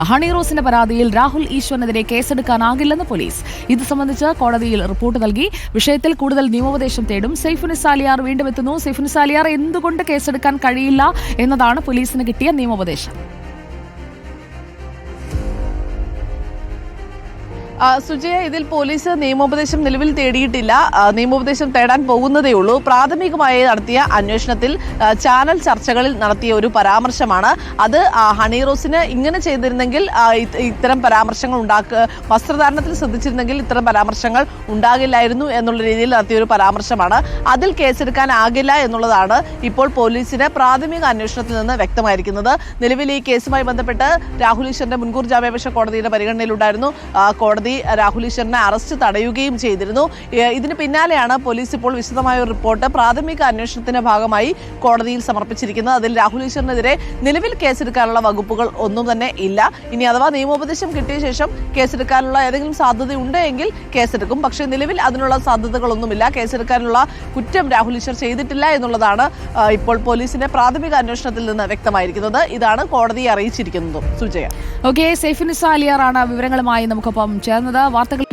Honey റോസിന്റെ പരാതിയിൽ Rahul ഈശ്വറിനെതിരെ കേസെടുക്കാനാകില്ലെന്ന് police. ഇത് സംബന്ധിച്ച് കോടതിയിൽ റിപ്പോർട്ട് നൽകി. വിഷയത്തിൽ കൂടുതൽ നിയമോപദേശം തേടും. സൈഫുനിസാലിയാർ വീണ്ടും എത്തുന്നു. സൈഫുനിസാലിയാർ, എന്തുകൊണ്ട് കേസെടുക്കാൻ കഴിയില്ല എന്നതാണ് പോലീസിന് കിട്ടിയ നിയമോപദേശം? സുജയ, ഇതിൽ പോലീസ് നിയമോപദേശം നിലവിൽ തേടിയിട്ടില്ല. നിയമോപദേശം തേടാൻ പോകുന്നതേ ഉള്ളൂ. പ്രാഥമികമായി നടത്തിയ അന്വേഷണത്തിൽ ചാനൽ ചർച്ചകളിൽ നടത്തിയ ഒരു പരാമർശമാണ് അത്. ഹണി റോസിന് ഇങ്ങനെ ചെയ്തിരുന്നെങ്കിൽ ഇത്തരം പരാമർശങ്ങൾ വസ്ത്രധാരണത്തിൽ ശ്രദ്ധിച്ചിരുന്നെങ്കിൽ ഇത്തരം പരാമർശങ്ങൾ ഉണ്ടാകില്ലായിരുന്നു എന്നുള്ള രീതിയിൽ നടത്തിയ ഒരു പരാമർശമാണ്. അതിൽ കേസെടുക്കാനാകില്ല എന്നുള്ളതാണ് ഇപ്പോൾ പോലീസിന് പ്രാഥമിക അന്വേഷണത്തിൽ നിന്ന് വ്യക്തമായിരിക്കുന്നത്. നിലവിൽ ഈ കേസുമായി ബന്ധപ്പെട്ട് രാഹുൽ ഈശ്വറിന്റെ മുൻകൂർ ജാമ്യാപേക്ഷ കോടതിയുടെ പരിഗണനയിലുണ്ടായിരുന്നു. കോടതി രാഹുൽ ഈശ്വറിനെ അറസ്റ്റ് തടയുകയും ചെയ്തിരുന്നു. ഇതിന് പിന്നാലെയാണ് പോലീസ് ഇപ്പോൾ വിശദമായ ഒരു റിപ്പോർട്ട് പ്രാഥമിക അന്വേഷണത്തിന്റെ ഭാഗമായി കോടതിയിൽ സമർപ്പിച്ചിരിക്കുന്നത്. അതിൽ രാഹുൽ ഈശ്വറിനെതിരെ നിലവിൽ കേസെടുക്കാനുള്ള വകുപ്പുകൾ ഒന്നും തന്നെ ഇല്ല. ഇനി അഥവാ നിയമോപദേശം കിട്ടിയ ശേഷം കേസെടുക്കാനുള്ള ഏതെങ്കിലും സാധ്യതയുണ്ട് എങ്കിൽ കേസെടുക്കും. പക്ഷേ നിലവിൽ അതിനുള്ള സാധ്യതകളൊന്നുമില്ല. കേസെടുക്കാനുള്ള കുറ്റം രാഹുൽ ഈശ്വർ ചെയ്തിട്ടില്ല എന്നുള്ളതാണ് ഇപ്പോൾ പോലീസിന്റെ പ്രാഥമിക അന്വേഷണത്തിൽ നിന്ന് വ്യക്തമായിരിക്കുന്നത്. ഇതാണ് കോടതിയെ അറിയിച്ചിരിക്കുന്നതും. സുജയ. ഓക്കെ, സൈഫുനിസാലിയാർ ആണ് വിവരങ്ങളുമായി നമുക്കൊപ്പം ചേർന്നത്. വാർത്തകൾ